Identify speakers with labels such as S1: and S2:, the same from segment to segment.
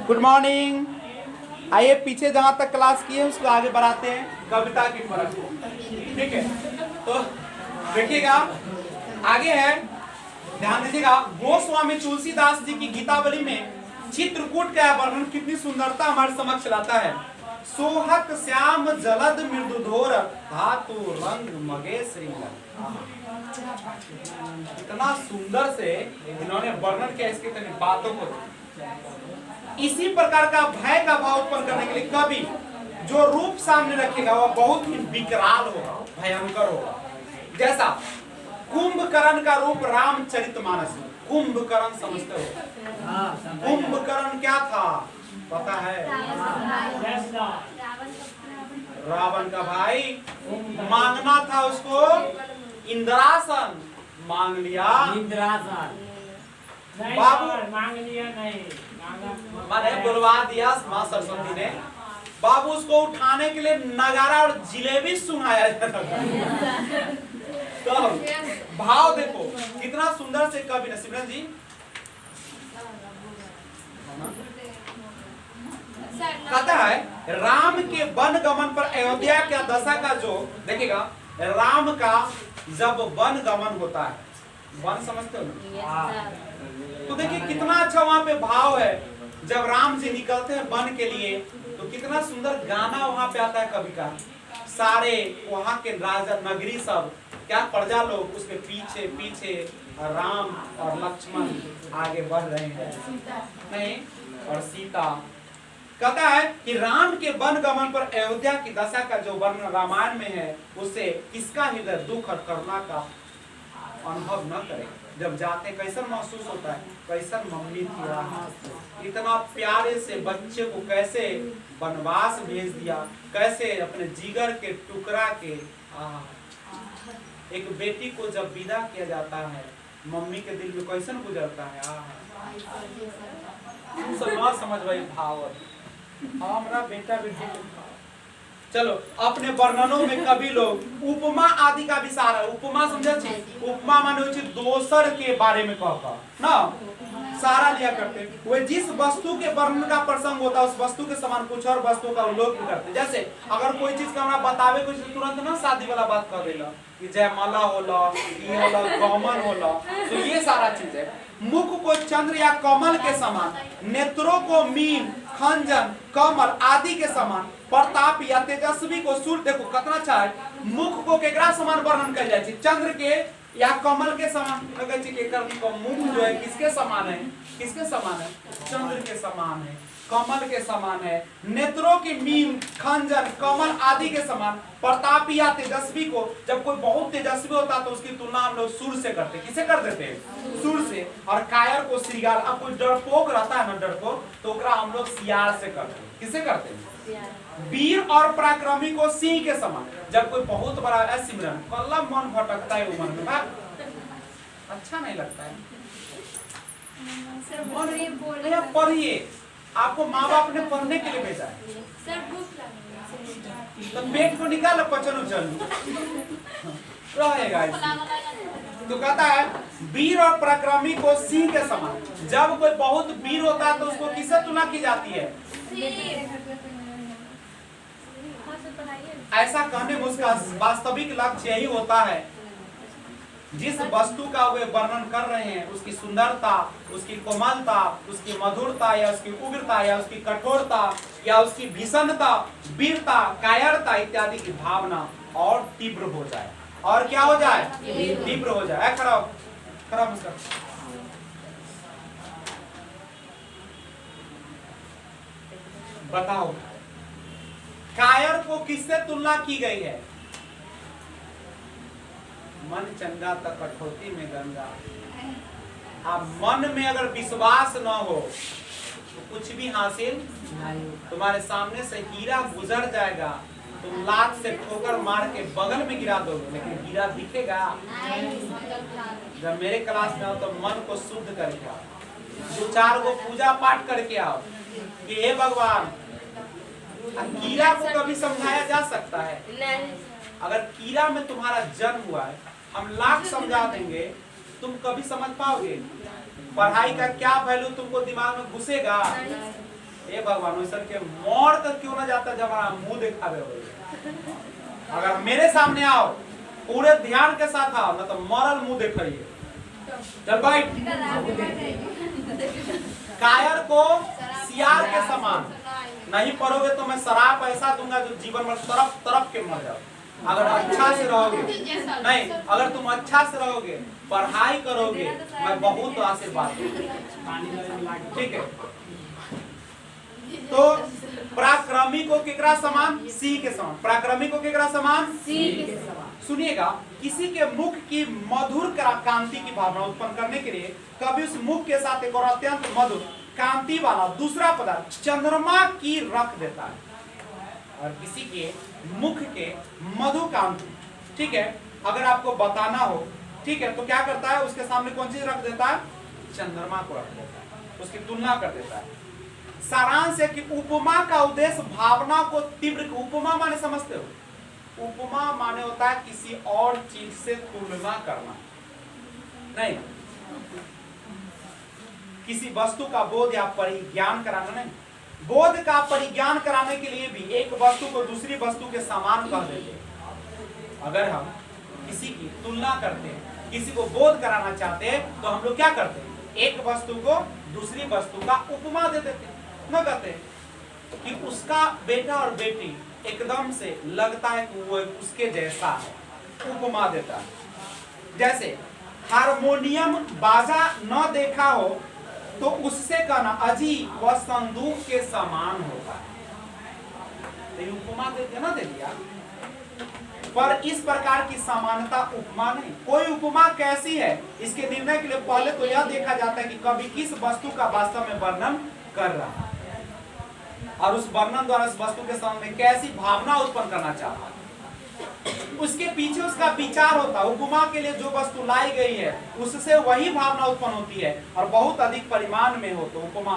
S1: Good morning. आइए पीछे जहाँ तक क्लास की है उसको आगे बढ़ाते हैं कविता की परत को। ठीक है, तो देखिएगा आगे है, ध्यान दीजिएगा। गोस्वामी तुलसीदास जी की गीतावली में चित्रकूट का वर्णन कितनी सुंदरता हमारे समक्ष लाता है। सोहत श्याम जलद मृदुधोर धातु रंग मगे श्रींगर। इतना सुंदर से इन्होंने वर्णन किया इसके तनी बातों को। इसी प्रकार का भय का भाव उत्पन्न करने के लिए कवि जो रूप सामने रखेगा वह बहुत ही विकराल होगा, भयंकर होगा। जैसा कुंभकर्ण का रूप रामचरितमानस। कुंभकर्ण समझते हो? कुंभकर्ण क्या था पता है? रावण का भाई। मांगना था उसको इंद्रासन, मांग लिया
S2: इंद्रासन।
S1: बाबू
S2: मांग लिया नहीं,
S1: मैंने बुलवा दिया माँ सरस्वती ने। बाबू उसको उठाने के लिए नगारा और जिलेबी सुनाया जाता था। तो भाव देखो कितना सुंदर से कवि ने। सिमरन जी कहता है राम के वन गमन पर अयोध्या का दशा का जो देखिएगा, राम का जब वन गमन होता है, वन समझते हो ना? तो देखिए कितना अच्छा वहां पे भाव है। जब राम जी निकलते हैं वन के लिए तो कितना सुंदर गाना वहां पे आता है कवि का। सारे वहां के राजा नगरी सब क्या प्रजा लोग उसके पीछे पीछे राम और लक्ष्मण आगे बढ़ रहे हैं नहीं, और सीता। कहता है कि राम के वन गमन पर अयोध्या की दशा का जो वर्णन रामायण में है उससे किसका हृदय दुख और करुणा का अनुभव न करे। जब जाते कैसन महसूस होता है, कैसन मम्मी थी राम, इतना प्यारे से बच्चे को कैसे वनवास भेज दिया, कैसे अपने जिगर के टुकड़ा के एक बेटी को जब विदा किया जाता है मम्मी के दिल में कैसन गुजरता है। सब समझ भाई भाव हमारा बेटा बेटी। चलो अपने वर्णनों में कवि लोग उपमा आदि का विचार है। उपमा समझे? उपमा माने दोसर के बारे में कहता ना, सारा लिया करते वे जिस वस्तु के वर्णन का प्रसंग होता है उस वस्तु के समान कुछ और वस्तु का उल्लेख भी करते। जैसे अगर कोई चीज का हमरा बतावे कुछ तुरंत ना शादी वाला बात कर देला कि जयमाला होला, ये होला, गमन होला, तो ये सारा चीज है। मुख को चंद्र या कमल के समान, नेत्रों को मीन, खंजन, कमल आदि के समान, प्रताप या तेजस्वी को सूर्य। देखो कितना अच्छा है। मुख को केकरा समान वर्णन कर जाए, चंद्र के या कमल के समान। मुख जो है किसके समान है? किसके समान है? चंद्र के समान है, कमल के समान है। नेत्रों की मीन, खंजन, कमल आदि के समान। प्रतापी या तेजस्वी को, जब कोई बहुत तेजस्वी होता तो उसकी तुलना हम लोग सूर्य से करते। किसे कर देते हैं? सूर्य से। और कायर को श्रृंगार। अब कोई डरपोक रहता है ना, डरपोक, तो हम लोग सियार से करते हैं। किसे करते हैं? वीर और पराक्रमी को सिंह के समान। जब कोई बहुत बड़ा है सिमरन कल्ला मन भटकता है उमर में, अच्छा नहीं लगता है। पढ़िए, आपको माँ बाप ने पढ़ने के लिए भेजा है। तो पेट को निकाल पचन उचल रहेगा। तो कहता है वीर और पराक्रमी को सिंह के समान। जब कोई बहुत वीर होता है तो उसको किससे तुलना की जाती है? ऐसा कहने में उसका वास्तविक लक्ष्य यही होता है, जिस वस्तु का वे वर्णन कर रहे हैं उसकी सुंदरता, उसकी कोमलता, उसकी मधुरता या उसकी उग्रता या उसकी कठोरता या उसकी भीषणता, वीरता, कायरता इत्यादि की भावना और तीव्र हो जाए। और क्या हो जाए? तीव्र हो जाए। खराब खराब बताओ कायर को किससे तुलना की गई है? मन चंगा तक कठौती में गंगा। अब मन में अगर विश्वास न हो तो कुछ भी हासिल नहीं। तुम्हारे सामने से हीरा गुजर जाएगा, तुम लात से ठोकर मार के बगल में गिरा दोगे, लेकिन हीरा दिखेगा। जब मेरे क्लास में आओ तो मन को शुद्ध करके आओ, 2-4 गो पूजा पाठ करके आओ कि हे भगवान। कीड़ा को कभी समझाया जा सकता है? अगर कीड़ा में तुम्हारा जन्म हुआ है, हम लाख समझा देंगे, तुम कभी समझ पाओगे? पढ़ाई का क्या वैल्यू तुमको दिमाग में घुसेगा? ए भगवान वैसा के मोर तक क्यों ना जाता जब हमारा मुंह दिखावे हो। अगर मेरे सामने आओ पूरे ध्यान के साथ आओ ना तो मरल मुंह दिखाइए। चल बैठ। कायर को सियार के समान नहीं पढ़ोगे तो मैं शराब ऐसा दूंगा जो जीवन में तरफ तरफ के मर जाओ। अगर अच्छा से रहोगे नहीं, अगर तुम अच्छा से रहोगे पढ़ाई करोगे मैं बहुत आशीर्वाद दूंगा। ठीक है, तो पराक्रमी को केकरा समान? सी के समान। पराक्रमी को केकरा समान?
S3: सी के समान।
S1: सुनिएगा, किसी के मुख की मधुर कांति की भावना उत्पन्न करने के लिए कभी उस मुख के साथ एक और अत्यंत मधुर कांति वाला दूसरा पदार्थ चंद्रमा की रख देता है। और किसी के मुख के मधु कांति, ठीक है, अगर आपको बताना हो, ठीक है, तो क्या करता है? उसके सामने कौन चीज रख देता है? चंद्रमा को रख देता है, उसकी तुलना कर देता है। सारांश है कि उपमा का उद्देश्य भावना को तीव्र। उपमा माने समझते हो? उपमा माने होता है किसी और चीज से तुलना करना, नहीं किसी वस्तु का बोध या परिज्ञान कराना, नहीं। बोध का परिज्ञान कराने के लिए भी एक वस्तु को दूसरी वस्तु के समान कह देते हैं। अगर हम किसी की तुलना करते हैं, किसी को बोध कराना चाहते हैं, तो हम लोग क्या करते हैं? एक वस्तु को दूसरी वस्तु का उपमा दे देते हैं। न कहते कि उसका बेटा और बेटी एकदम से लगता है कि वो उसके जैसा है, उपमा देता है। जैसे हारमोनियम बाजा न देखा हो तो उससे कहना अजी वह संदूक के समान होगा, तो उपमा देते ना, दे दिया। पर इस प्रकार की समानता उपमा नहीं। कोई उपमा कैसी है इसके निर्णय के लिए पहले तो यह देखा जाता है कि कभी किस वस्तु का वास्तव में वर्णन कर रहा है और उस वर्णन द्वारा उस वस्तु के सामने कैसी भावना उत्पन्न करना चाहता है, उसके पीछे उसका विचार होता है। उपमा के लिए जो वस्तु लाई गई है उससे वही भावना उत्पन्न होती है और बहुत अधिक परिमाण में हो तो उपमा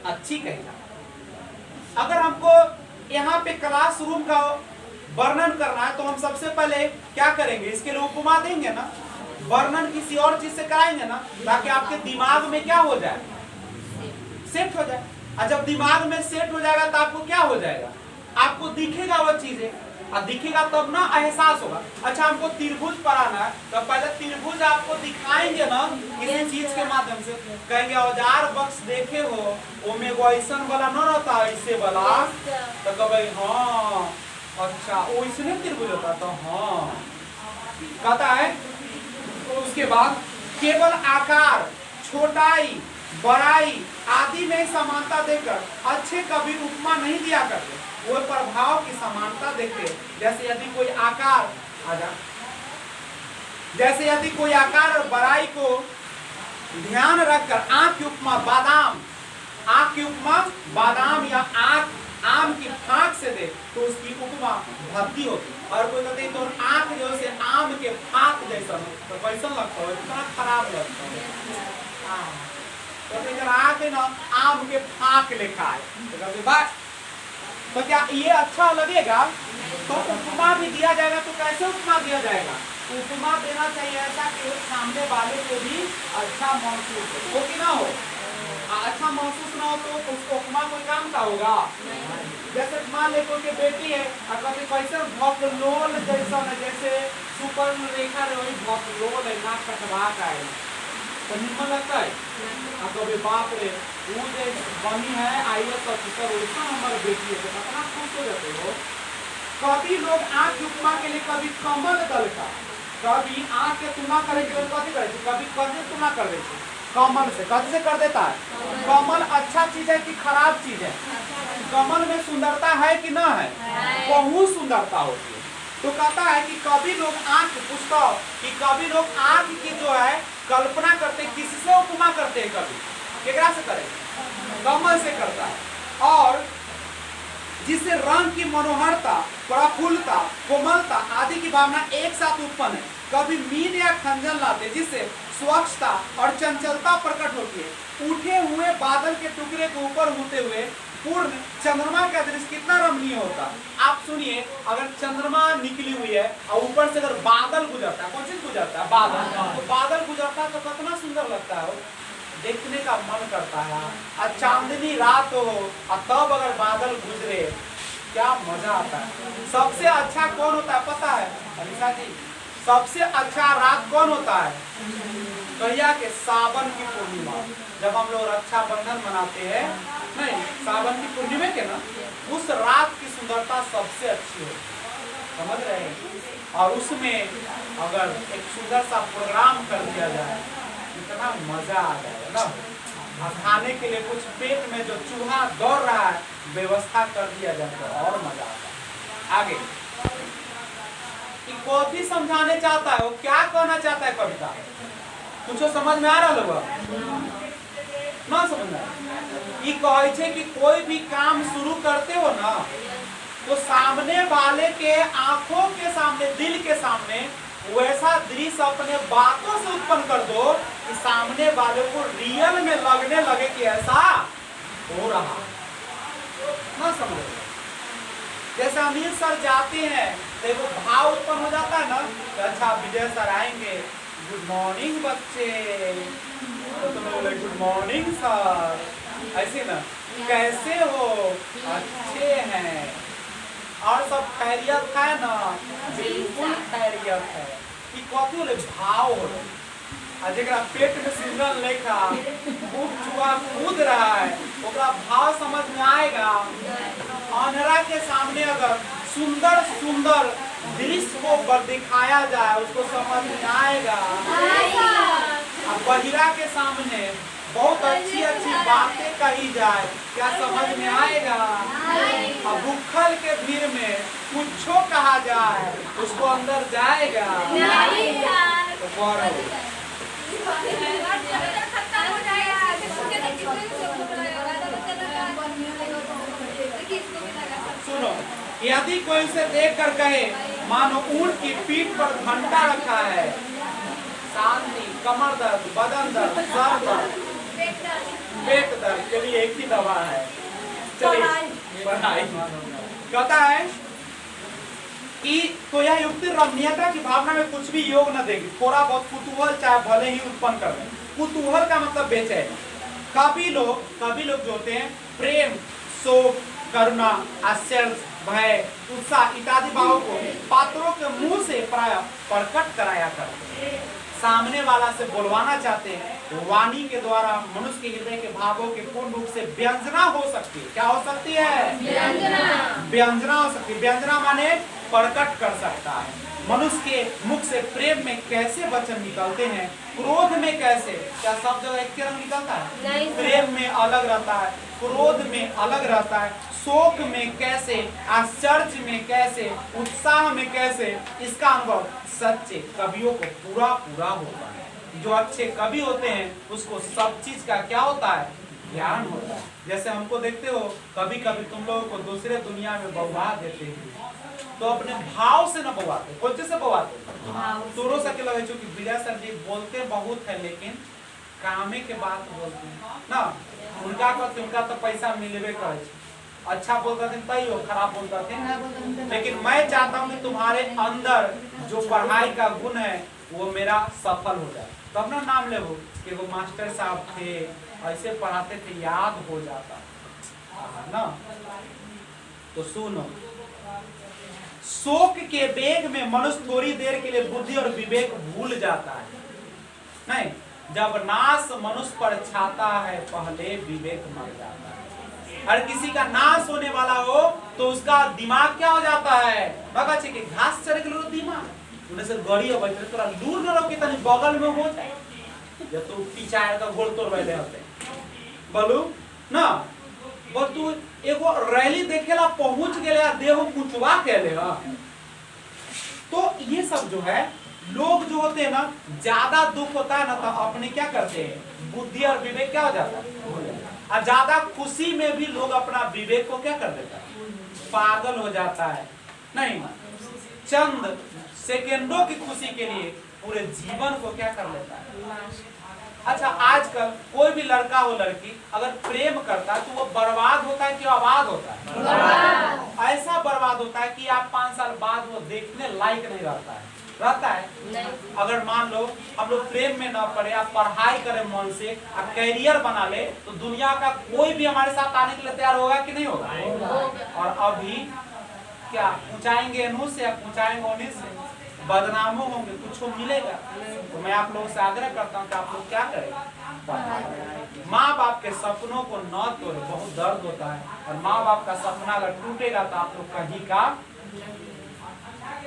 S1: अच्छी कही जाती। अगर हमको यहाँ पे क्लासरूम का वर्णन करना है तो हम सबसे पहले क्या करेंगे? इसके लिए उपमा देंगे ना, वर्णन किसी और चीज से कराएंगे ना, ताकि आपके दिमाग में क्या हो जाए? सेट हो जाए। और जब दिमाग में सेट हो जाएगा तो आपको क्या हो जाएगा? आपको दिखेगा वो चीजें, और दिखेगा तब ना एहसास होगा। अच्छा, हमको त्रिभुज पढ़ाना है तो पहले त्रिभुज आपको दिखाएंगे ना किसी चीज के माध्यम से। कहेंगे औजार बक्स देखे हो, ओमे एगो ऐसन वाला न रहता ऐसे वाला, तो कहे हाँ अच्छा वो इसने त्रिभुज होता, तो हाँ कहता है। तो उसके बाद केवल आकार, छोटाई, बड़ाई आदि में समानता देकर अच्छे कभी उपमा नहीं दिया करते, वो प्रभाव की समानता देखते। जैसे यदि कोई आकार जैसे यदि कोई आकार और बड़ाई को ध्यान रखकर आंख की उपमा बादाम, आंख की उपमा बादाम या आंख आम की फांक से दे तो उसकी उपमा भक्ति होती। और कोई कहते तो आंख जो से आम के फांक जैसा हो तो कैसा लगता है? इतना खराब लगता है। तो आंख ना आम के फांक लिखा है तो कहते बस, तो क्या ये अच्छा लगेगा? तो उपमा भी दिया जाएगा तो कैसे उपमा दिया जाएगा? उपमा देना चाहिए ऐसा कि सामने वाले को भी अच्छा महसूस हो कि ना हो। अच्छा महसूस ना हो तो उसको उपमा कोई काम का होगा? जैसे मान ले कोई बेटी है और कभी कैसे भकलोल जैसा न, जैसे सुपर रेखा रही भकलोल है, नाक कटवा का है, तो निम्न लगता है। और कभी बाप रे वो जो बनी है IAS ऑफिसर वैसा हमारी बेटी है, तो कितना खुश हो जाते हो। कभी लोग आंख की उपमा के लिए कभी कमल दल का, कभी आंख के तुलना करे के कथी करे, कभी कथी तुलना कर देते कमल से। कथी से कर देता है? कमल अच्छा चीज है कि खराब चीज है? कमल में सुंदरता है कि ना है? बहुत सुंदरता होती है। तो कहता है कि कभी लोग आंख, पूछता कि कभी लोग आंख की जो है कल्पना करते, किससे उपमा करते हैं? कभी केकरा से करे? कमल से करता है। और जिससे रंग की मनोहरता, प्रफुल्लता, कोमलता आदि की भावना एक साथ उत्पन्न है। कभी मीन या खंजन लाते जिससे स्वच्छता और चंचलता प्रकट होती है। उठे हुए बादल के टुकड़े के ऊपर होते हुए पूर्ण चंद्रमा का दृश्य कितना रमणीय होता। आप सुनिए, अगर चंद्रमा निकली हुई है और ऊपर से अगर बादल गुजरता है, कौन चीज गुजरता है? बादल। तो बादल गुजरता है तो कितना सुंदर लगता है। देखने का मन करता है। और चांदनी रात हो और तब अगर बादल गुजरे, क्या मजा आता है। सबसे अच्छा कौन होता है पता है अनिशा जी? सबसे अच्छा रात कौन होता है? कहिया के सावन की पूर्णिमा, जब हम लोग रक्षाबंधन मनाते हैं, नहीं सावन की पूर्णिमा के ना, उस रात की सुंदरता सबसे अच्छी है, समझ रहे हैं? और उसमें अगर एक सुंदर सा प्रोग्राम कर दिया जाए, इतना मजा आ जाएगा ना। और खाने के लिए कुछ पेट में जो चूहा दौड़ रहा है, व्यवस्था कर दिया जाए तो और मजा आता है। आगे कॉफी समझाने चाहता है, वो क्या कहना चाहता है कविता? कुछ समझ में आ रहा होगा ना? समझ में ये कहे छे कि कोई भी काम शुरू करते हो ना, तो सामने वाले के आंखों के सामने, दिल के सामने वैसा दृश्य अपने बातों से उत्पन्न कर दो कि सामने वाले को रियल में लगने लगे कि ऐसा हो रहा ना। समझो जैसे अनिल सर जाते हैं, देखो भाव उत्पन्न हो जाता है ना, तो अच्छा विजय सर आएंगे, गुड मॉर्निंग बच्चे, तो तुम लोग बोले गुड मॉर्निंग सर, ऐसे ना, कैसे हो? अच्छे हैं, और सब खैरियत है ना? बिल्कुल खैरियत है। कि कथी होले भाव होले। आ जेकरा पेट में सिंगल लेखा खूब चुहा कूद रहा है, ओकरा भाव समझ में आएगा। अंधेरा के सामने अगर सुंदर सुंदर दृश्य को दिखाया जाए, उसको समझ में आएगा। अब बहिरा के सामने बहुत अच्छी अच्छी बातें कही जाए, क्या समझ में आएगा? अब भूखल के भीड़ में कुछो कहा जाए, उसको अंदर जाएगा तो सुनो, यदि कोई उसे देख कर कहे मानो ऊंट की पीठ पर घंटा रखा है, शांति, कमर दर्द, बदन दर्द, सर दर्द, पेट दर्द के लिए एक ही दवा है, चलिए पढ़ाई। कहता है कि तो यह युक्ति रमणीयता की भावना में कुछ भी योग न देगी, थोड़ा बहुत कुतूहल चाहे भले ही उत्पन्न कर दे। कुतूहल का मतलब बेचैनी। कभी लोग जो होते हैं प्रेम, शोक, करुणा, आश्चर्य, भय, उत्साह इत्यादि भावों को पात्रों के मुंह से प्राय प्रकट कराया करते हैं। सामने वाला से बोलवाना चाहते हैं, वाणी के द्वारा मनुष्य के हृदय के भावों के पूर्ण रूप से व्यंजना हो सकती है। क्या हो सकती है? व्यंजना हो सकती है। व्यंजना माने प्रकट कर सकता है। मनुष्य के मुख से प्रेम में कैसे वचन निकलते हैं, क्रोध में कैसे, क्या सब जगह एक रंग निकलता है? प्रेम में अलग रहता है, क्रोध में अलग रहता है, शोक में कैसे, आश्चर्य में कैसे, उत्साह में कैसे, इसका अनुभव सच्चे कवियों को पूरा होता है। जो अच्छे कवि होते हैं उसको सब चीज का क्या होता है? ज्ञान होता है। जैसे हमको देखते हो कभी कभी तुम लोगों को दूसरे दुनिया में बउवा देते हैं, तो अपने भाव से न बउवाते, कौन से बउवाते? तोरो सके लगे कि विजय सर जी बोलते बहुत है, लेकिन कामे के बात बोलते हैं ना, उनका तो पैसा मिलवे करे, अच्छा बोलता थे तैयो खराब बोलता थे। लेकिन मैं चाहता हूँ कि तुम्हारे अंदर जो पढ़ाई का गुण है वो मेरा सफल हो जाए। तब ना नाम ले वो कि वो मास्टर साहब थे, ऐसे पढ़ाते थे, याद हो जाता ना। तो सुनो, शोक के वेग में मनुष्य थोड़ी देर के लिए बुद्धि और विवेक भूल जाता है। नहीं, जब नाश मनुष्य पर छाता है पहले विवेक मर जाता है। हर किसी का नाश होने वाला हो तो उसका दिमाग क्या हो जाता है? बाबा जी के घास चढ़े के लोग दिमाग उन्हें से गड़ी हो बैठे, तोरा दूर न रहो कि तनी बगल में हो जाए, या तो पिछाड़ का घोड़ तोड़ बैठे होते बोलू ना। बोल तू एगो रैली देखेला पहुंच गेले आ देह कुचवा के ले। तो ये सब जो है, लोग जो होते हैं ना, ज्यादा दुख होता है ना तो अपने क्या करते हैं, बुद्धि और विवेक क्या हो जाता है। और ज्यादा खुशी में भी लोग अपना विवेक को क्या कर देता है, पागल हो जाता है। नहीं, चंद सेकेंडों की खुशी के लिए पूरे जीवन को क्या कर लेता है। अच्छा, आजकल कोई भी लड़का हो लड़की अगर प्रेम करता है तो वो बर्बाद होता है कि आबाद होता है? ऐसा बर्बाद होता है कि आप 5 साल बाद वो देखने लायक नहीं रहता है। रहता है?
S3: नहीं।
S1: अगर मान लो हम लोग प्रेम में न पड़े, आप पढ़ाई करें मन से, आप कैरियर बना ले, तो दुनिया का कोई भी हमारे साथ आने के लिए तैयार होगा कि नहीं होगा? और अभी क्या पूछाएंगे इन्हों से या पूछाएंगे उन्हीं से, बदनामों होंगे, कुछ मिलेगा? तो मैं आप लोगों से आग्रह करता हूँ कि आप लोग क्या करें, माँ बाप के सपनों को न तोड़े। बहुत दर्द होता है, और माँ बाप का सपना अगर टूटेगा तो आप लोग कहीं का।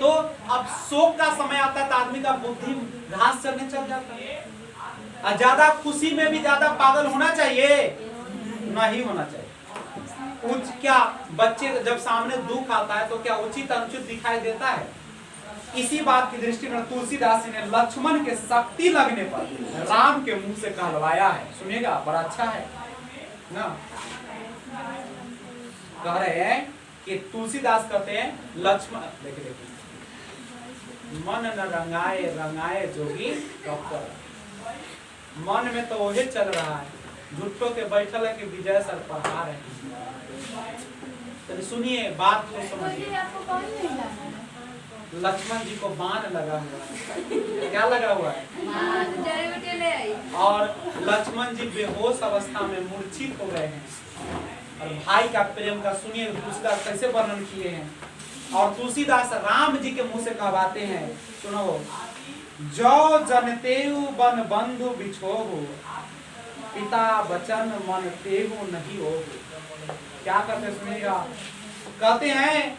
S1: तो अब शोक का समय आता है तो आदमी का बुद्धि घास चढ़ने चल जाता है। ज्यादा खुशी में भी ज्यादा पागल होना चाहिए? नहीं होना चाहिए। क्या बच्चे जब सामने दुख आता है तो क्या उचित अनुचित दिखाई देता है? इसी बात की दृष्टि में तुलसीदास जी ने लक्ष्मण के शक्ति लगने पर राम के मुंह से कहलवाया है। सुनिएगा, बड़ा अच्छा है ना। कह रहे हैं कि तुलसीदास कहते हैं लक्ष्मण, देखिए मन न रंगाए रंगाए जोगी डॉक्टर। मन में तो वही चल रहा है, झुट्टो के बैठल है कि विजय सर पढ़ा रहे हैं। तो सुनिए बात को समझिए। लक्ष्मण जी को बाण लगा हुआ है। क्या लगा हुआ है? और लक्ष्मण जी बेहोश अवस्था में मूर्छित हो गए हैं। और भाई का प्रेम का सुनिए तुलसीदास कैसे वर्णन किए हैं। और तुलसीदास राम जी के मुंह से कहवाते हैं, सुनो, जो जनतेऊ बन बंधु बिछोहु, पिता वचन मन तेहु नहीं हो। क्या कहते सुनिएगा, कहते हैं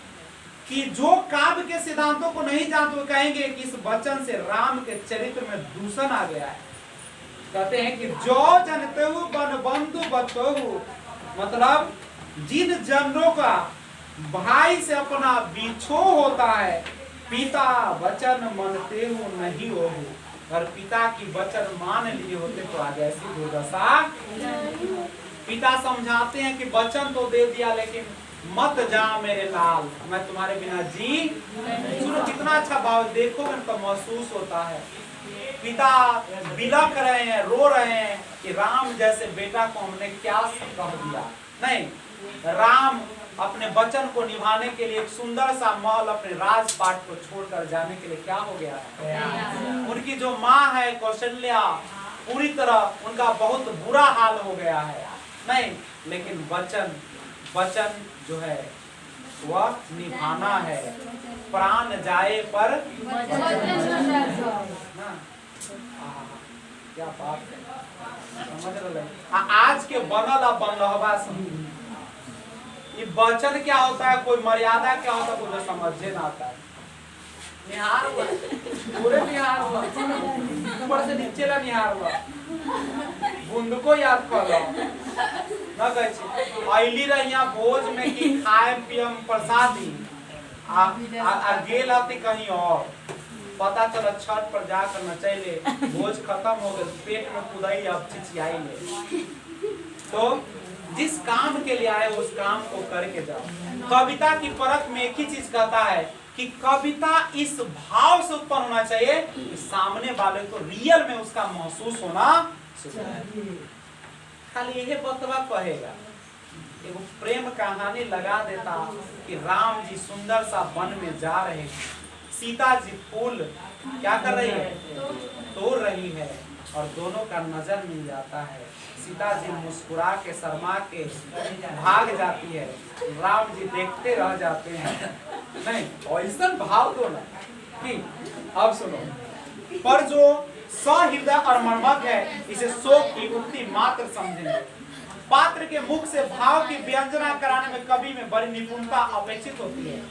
S1: कि जो काव्य के सिद्धांतों को नहीं जानते वो कहेंगे कि इस वचन से राम के चरित्र में दूषण आ गया है। कहते हैं कि जो जनतेहु बन बंधु बचोहु, मतलब जिन जनों का भाई से अपना बिछो होता है, पिता वचन मानते हो नहीं हो, और पिता की वचन मान लिए होते तो आज ऐसी दुर्दशा। पिता समझाते हैं कि वचन तो दे दिया लेकिन मत जा मेरे लाल, मैं तुम्हारे बिना जी। सुनो कितना अच्छा भाव, देखोगे तो महसूस होता है। पिता बिलख रहे हैं, रो रहे हैं कि राम जैसे बेटा को हमने क्या कह दिया। नहीं, राम अपने वचन को निभाने के लिए एक सुंदर सा महल, अपने राजपाट को छोड़कर जाने के लिए क्या हो गया है? उनकी जो माँ है कौशल्या, पूरी तरह उनका बहुत बुरा हाल हो गया है। नहीं, लेकिन वचन जो है वह निभाना है। प्राण जाए पर क्या बात है, समझ रहे? आज के बनल बनलहबा ये वचन क्या होता है, कोई मर्यादा क्या होता है, मुझे समझे ना आता है। निहार हुआ, पूरे निहार हुआ, ऊपर से नीचे ला निहार हुआ, बूंद को याद कर लो ना। कहे आइली रहिया भोज में कि खाए पियम प्रसादी, आ गेल आती कहीं और, पता चला छठ पर जाकर नचैले, भोज खत्म हो गए, पेट में कुदाई, अब चिचियाई ले। तो जिस काम के लिए आए उस काम को करके जाओ। कविता की परख में एक ही चीज कहता है कि कविता इस भाव से उत्पन्न होना चाहिए कि सामने वाले को रियल में उसका महसूस होना चाहिए। खाली यही बतवा कहेगा, एगो प्रेम कहानी लगा देता कि राम जी सुंदर सा वन में जा रहे हैं, सीता जी फूल क्या कर रही है, तोड़ रही है, और दोनों का नजर मिल जाता है। सीता जी मुस्कुरा के शर्मा के भाग जाती है, राम जी देखते रह जाते हैं। नहीं, ऐसा भाव दो ना कि अब सुनो, पर जो सहृदय और मर्मक है इसे शोक की उक्ति मात्र समझेंगे। पात्र के मुख से भाव की व्यंजना कराने में कवि में बड़ी निपुणता अपेक्षित होती है,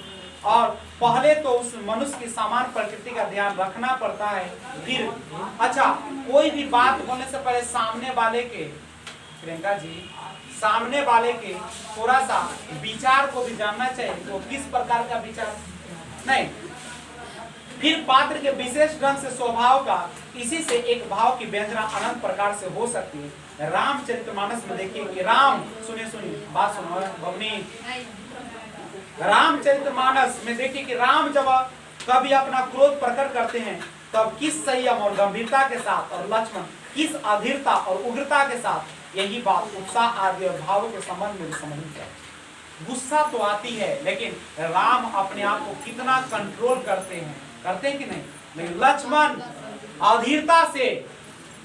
S1: और पहले तो उस मनुष्य की समान प्रकृति का ध्यान रखना पड़ता है। फिर अच्छा, कोई भी बात बोलने से पहले सामने वाले के, प्रियंका जी, सामने वाले के थोड़ा सा विचार को भी जानना चाहिए, वो किस प्रकार का विचार। नहीं, फिर पात्र के विशेष ढंग से स्वभाव का, इसी से एक भाव की व्यंजना अनंत प्रकार से हो सकती है। रामचरितमानस में देखिए कि राम, सुनिए बात सुनो भवनी, रामचरितमानस में देखिए कि राम जब कभी अपना क्रोध प्रकट करते हैं तब किस संयम और गंभीरता के साथ, और लक्ष्मण किस अधीरता और उग्रता के साथ, यही बात उत्साह आदि और भावों के संबंध में समझनी चाहिए। गुस्सा तो आती है, लेकिन राम अपने आप को कितना कंट्रोल करते हैं कि नहीं। नहीं, लक्ष्मण अधीरता से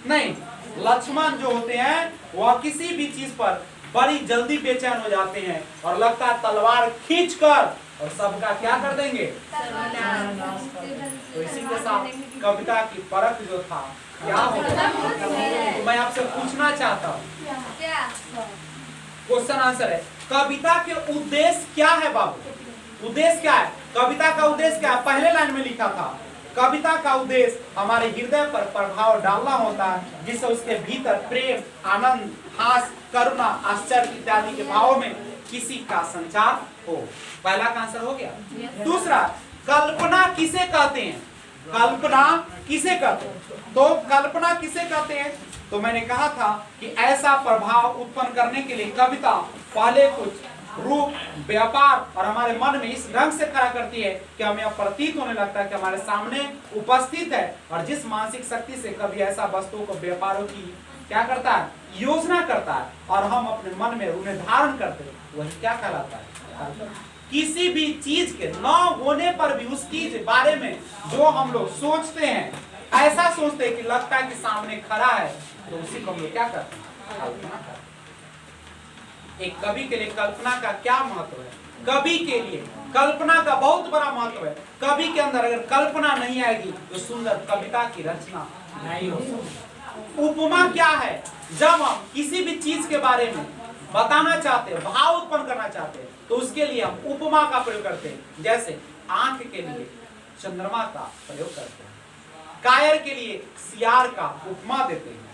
S1: नहीं, लक्ष्मण जो होते हैं वह किसी भी चीज पर बड़ी जल्दी बेचैन हो जाते हैं और लगता है तलवार खींचकर और सबका क्या कर देंगे। तो इसी के साथ कविता की परख जो था क्या होगा, तो मैं आपसे पूछना चाहता हूँ, क्वेश्चन आंसर है, कविता के उद्देश्य क्या है बाबू? उद्देश्य क्या है? कविता का उद्देश्य क्या है? पहले लाइन में लिखा था, कविता का उद्देश्य हमारे हृदय पर प्रभाव डालना होता है, जिससे उसके भीतर प्रेम, आनंद, हास, करुणा, आश्चर्य इत्यादि के भावों में किसी का संचार हो। पहला का आंसर हो गया। दूसरा, कल्पना किसे कहते हैं? कल्पना किसे कहते हैं? तो कल्पना किसे कहते हैं? तो मैंने कहा था कि ऐसा प्रभाव उत्पन्न करने के लिए कविता पहले कुछ रूप, व्यापार और हमारे मन में इस ढंग से खड़ा करती है कि हमें यह प्रतीत होने लगता है कि हमारे सामने उपस्थित है, और जिस मानसिक शक्ति से कभी ऐसा वस्तुओं को व्यापारों की क्या करता है, योजना करता है, और हम अपने मन में उन्हें धारण करते हैं, वही क्या कहलाता है? किसी भी चीज के न होने पर भी उस चीज के बारे में जो हम लोग सोचते हैं, ऐसा सोचते हैं कि लगता है कि सामने खड़ा है, तो उसी को हम लोग क्या करते हैं? कल्पना करते हैं। एक कवि के लिए कल्पना का क्या महत्व है? कवि के लिए कल्पना का बहुत बड़ा महत्व है। कवि के अंदर अगर कल्पना नहीं आएगी तो सुंदर कविता की रचना नहीं हो सकती। उपमा क्या है? जब हम किसी भी चीज के बारे में बताना चाहते हैं, भाव उत्पन्न करना चाहते हैं, तो उसके लिए हम उपमा का प्रयोग करते हैं। जैसे आंख के लिए चंद्रमा का प्रयोग करते हैं, कायर के लिए सियार का उपमा देते हैं।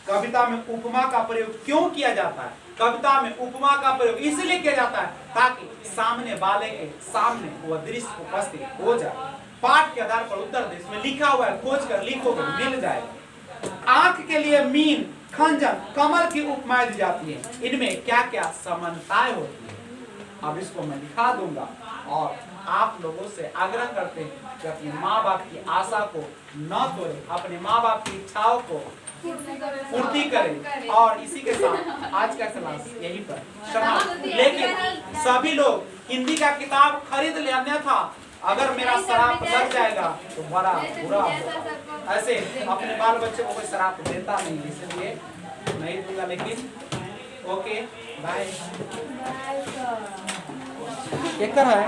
S1: कविता में उपमा का प्रयोग क्यों किया जाता है? कविता में उपमा का प्रयोग इसलिए किया जाता है ताकि सामने वाले के सामने वह दृश्य उपस्थित हो जाए। पाठ के आधार पर उत्तर दे, इसमें लिखा हुआ है, खोज कर लिखोगे मिल जाएगा। आंख के लिए मीन, खंजन, कमल की उपमाएं दी जाती है। इनमें क्या क्या समानताएं होती है, अब इसको मैं दिखा दूंगा, और आप लोगों से आग्रह करते हैं कि अपने माँ बाप की आशा को न तोड़े, अपने माँ बाप की इच्छाओं को पूर्ति करें। और इसी के साथ आज का क्लास यहीं पर समाप्त। लेकिन सभी लोग हिंदी का किताब खरीद ले, अन्यथा अगर मेरा शराप लग जाएगा तो बड़ा बुरा होगा। ऐसे अपने बाल बच्चे को कोई शराप देता नहीं, इसलिए नहीं दूंगा। लेकिन ओके, बाय। क्या कर रहा है?